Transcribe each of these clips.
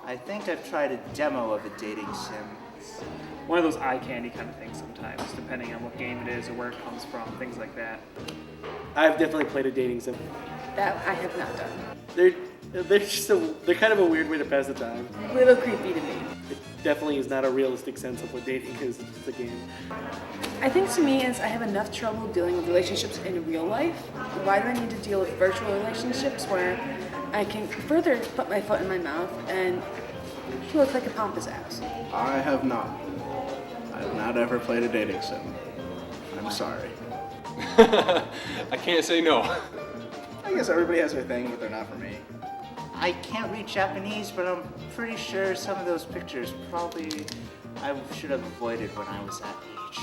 I think I've tried a demo of a dating sim. One of those eye candy kind of things sometimes, depending on what game it is or where it comes from, things like that. I've definitely played a dating sim. That I have not done. They're kind of a weird way to pass the time. A little creepy to me. It definitely is not a realistic sense of what dating is. It's just a game. I think to me is I have enough trouble dealing with relationships in real life. Why do I need to deal with virtual relationships where I can further put my foot in my mouth and he looks like a pompous ass? I have not. I have not ever played a dating sim. I'm sorry. I can't say no. I guess everybody has their thing, but they're not for me. I can't read Japanese, but I'm pretty sure some of those pictures probably I should have avoided when I was that age.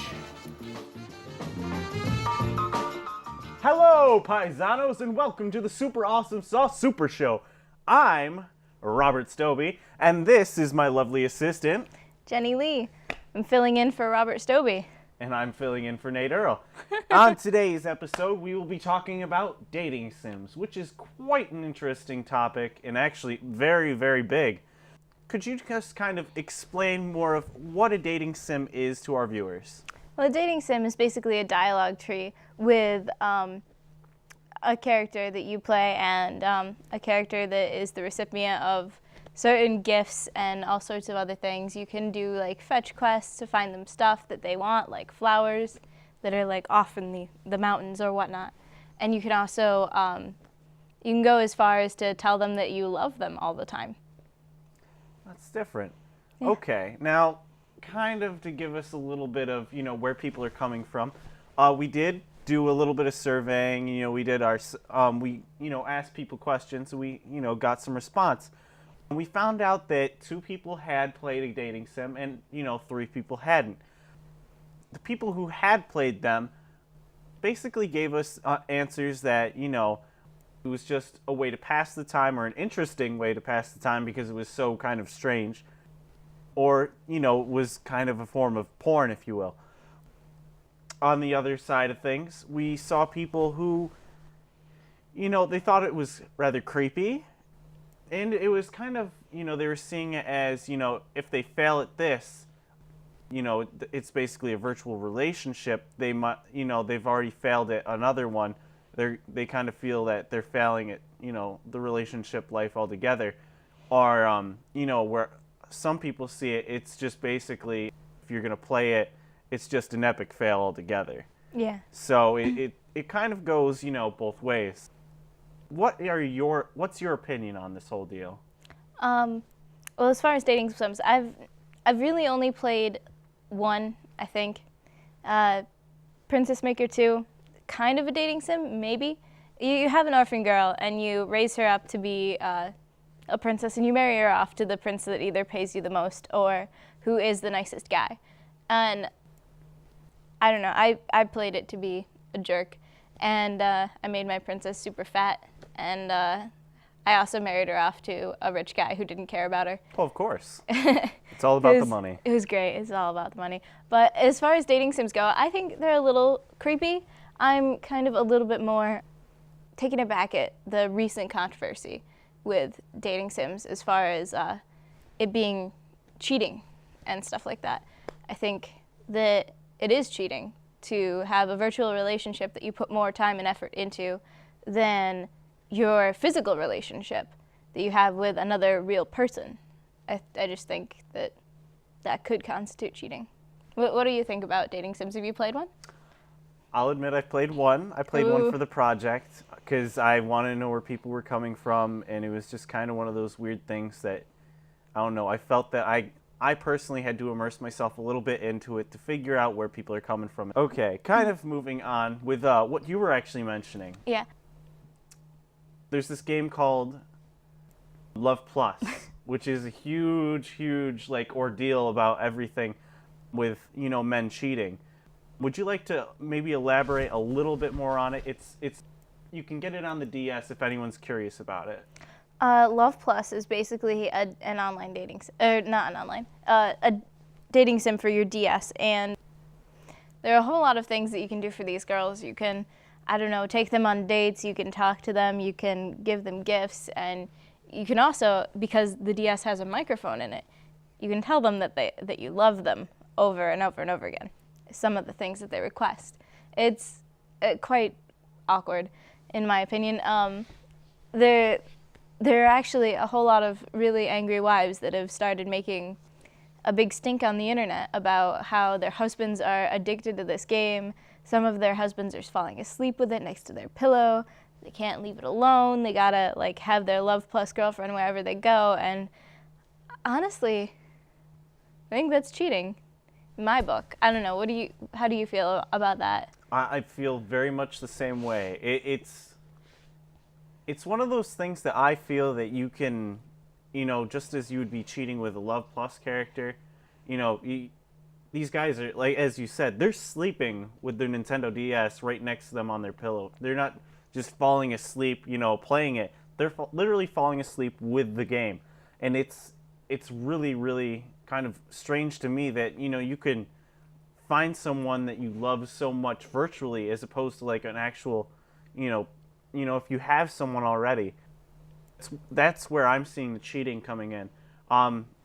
Hello, paisanos, and welcome to the Super Awesome Sauce Super Show. I'm Robert Stobie, and this is my lovely assistant, Jenny Lee. I'm filling in for Robert Stobie. and I'm filling in for Nate Earl. On today's episode, we will be talking about dating sims, which is quite an interesting topic and actually very, very big. Could you just kind of explain more of what a dating sim is to our viewers? Well, a dating sim is basically a dialogue tree with a character that you play and a character that is the recipient of certain gifts and all sorts of other things. You can do like fetch quests to find them stuff that they want, like flowers that are like off in the mountains or whatnot. And you can also, you can go as far as to tell them that you love them all the time. That's different. Yeah. Okay, now kind of to give us a little bit of, where people are coming from, we did do a little bit of surveying. We did our, asked people questions, so we, got some response. And we found out that 2 people had played a dating sim and, 3 people hadn't. The people who had played them basically gave us answers that, it was just a way to pass the time or an interesting way to pass the time because it was so kind of strange. Or, was kind of a form of porn, if you will. On the other side of things, we saw people who, they thought it was rather creepy. And it was kind of, they were seeing it as, if they fail at this, it's basically a virtual relationship. They might, they've already failed at another one. They kind of feel that they're failing at, the relationship life altogether. Or, where some people see it, it's just basically, if you're going to play it, it's just an epic fail altogether. Yeah. So it kind of goes, both ways. What's your opinion on this whole deal? Well, as far as dating sims, I've really only played one, I think. Princess Maker 2, kind of a dating sim, maybe. You have an orphan girl and you raise her up to be a princess, and you marry her off to the prince that either pays you the most or who is the nicest guy. And I don't know, I played it to be a jerk, and I made my princess super fat, and I also married her off to a rich guy who didn't care about her. Well, of course. It's all about the money. It was great. It's all about the money. But as far as dating sims go, I think they're a little creepy. I'm kind of a little bit more taken aback at the recent controversy with dating sims as far as it being cheating and stuff like that. I think that it is cheating to have a virtual relationship that you put more time and effort into than your physical relationship that you have with another real person. I just think that could constitute cheating. What do you think about dating sims? Have you played one? I'll admit I've played one. I played one for the project because I wanted to know where people were coming from, and it was just kind of one of those weird things that, I don't know, I felt that I personally had to immerse myself a little bit into it to figure out where people are coming from. Okay, kind of moving on with what you were actually mentioning. Yeah. There's this game called Love Plus, which is a huge ordeal about everything with, men cheating. Would you like to maybe elaborate a little bit more on it? It's you can get it on the DS if anyone's curious about it. Love Plus is basically an online dating, a dating sim for your DS, and there are a whole lot of things that you can do for these girls. You can, take them on dates, you can talk to them, you can give them gifts, and you can also, because the DS has a microphone in it, you can tell them that you love them over and over and over again. Some of the things that they request. It's quite awkward, in my opinion. There are actually a whole lot of really angry wives that have started making a big stink on the internet about how their husbands are addicted to this game. Some of their husbands are falling asleep with it next to their pillow. They can't leave it alone. They gotta have their love plus girlfriend wherever they go. And honestly, I think that's cheating in my book. I don't know. How do you feel about that? I feel very much the same way. It's one of those things that I feel that you can, just as you would be cheating with a Love Plus character, these guys are, like, as you said, they're sleeping with their Nintendo DS right next to them on their pillow. They're not just falling asleep, playing it. They're literally falling asleep with the game. And it's really, really kind of strange to me that, you can find someone that you love so much virtually as opposed to like an actual, if you have someone already. That's where I'm seeing the cheating coming in.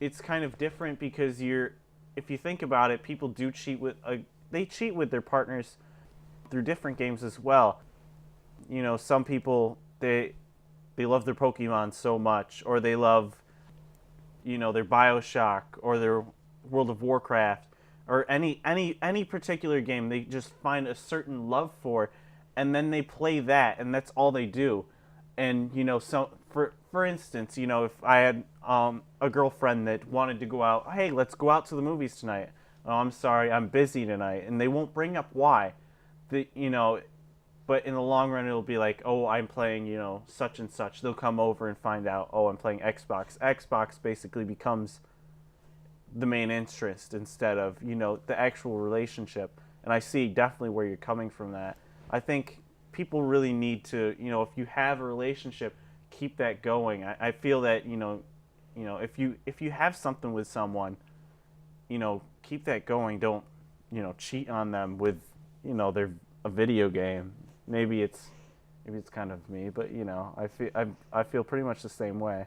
It's kind of different because if you think about it, people do cheat they cheat with their partners through different games as well. Some people, they love their Pokemon so much, or they love, their BioShock or their World of Warcraft, or any particular game they just find a certain love for, and then they play that, and that's all they do. And so for instance, if I had a girlfriend that wanted to go out, hey, let's go out to the movies tonight. Oh, I'm sorry, I'm busy tonight, and they won't bring up why. But in the long run, it'll be like, oh, I'm playing, such and such. They'll come over and find out, oh, I'm playing Xbox. Xbox basically becomes the main interest instead of, the actual relationship. And I see definitely where you're coming from that. I think people really need to, if you have a relationship, keep that going. I feel that, if you have something with someone, keep that going. Don't, cheat on them with, a video game. Maybe it's kind of me, but I feel pretty much the same way.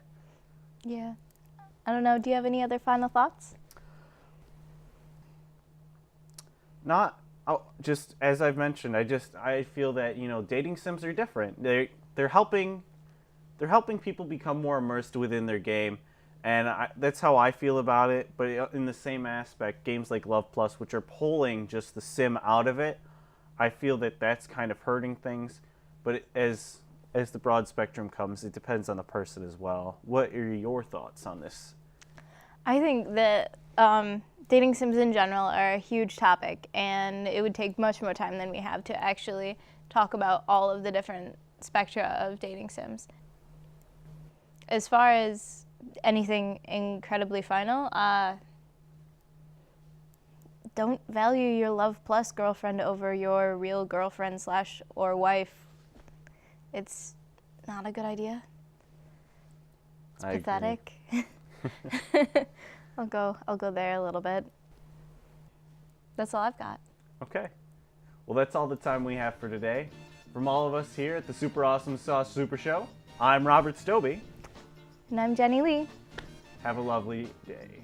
Yeah. I don't know. Do you have any other final thoughts? Just as I've mentioned, I feel that dating sims are different. They're helping people become more immersed within their game, and that's how I feel about it. But in the same aspect, games like Love Plus, which are pulling just the sim out of it, I feel that that's kind of hurting things. But as the broad spectrum comes, it depends on the person as well. What are your thoughts on this? I think that dating sims in general are a huge topic, and it would take much more time than we have to actually talk about all of the different spectra of dating sims. As far as anything incredibly final, don't value your Love Plus girlfriend over your real girlfriend / or wife. It's not a good idea. It's pathetic. I'll go there a little bit. That's all I've got. Okay. Well, that's all the time we have for today. From all of us here at the Super Awesome Sauce Super Show, I'm Robert Stobie. And I'm Jenny Lee. Have a lovely day.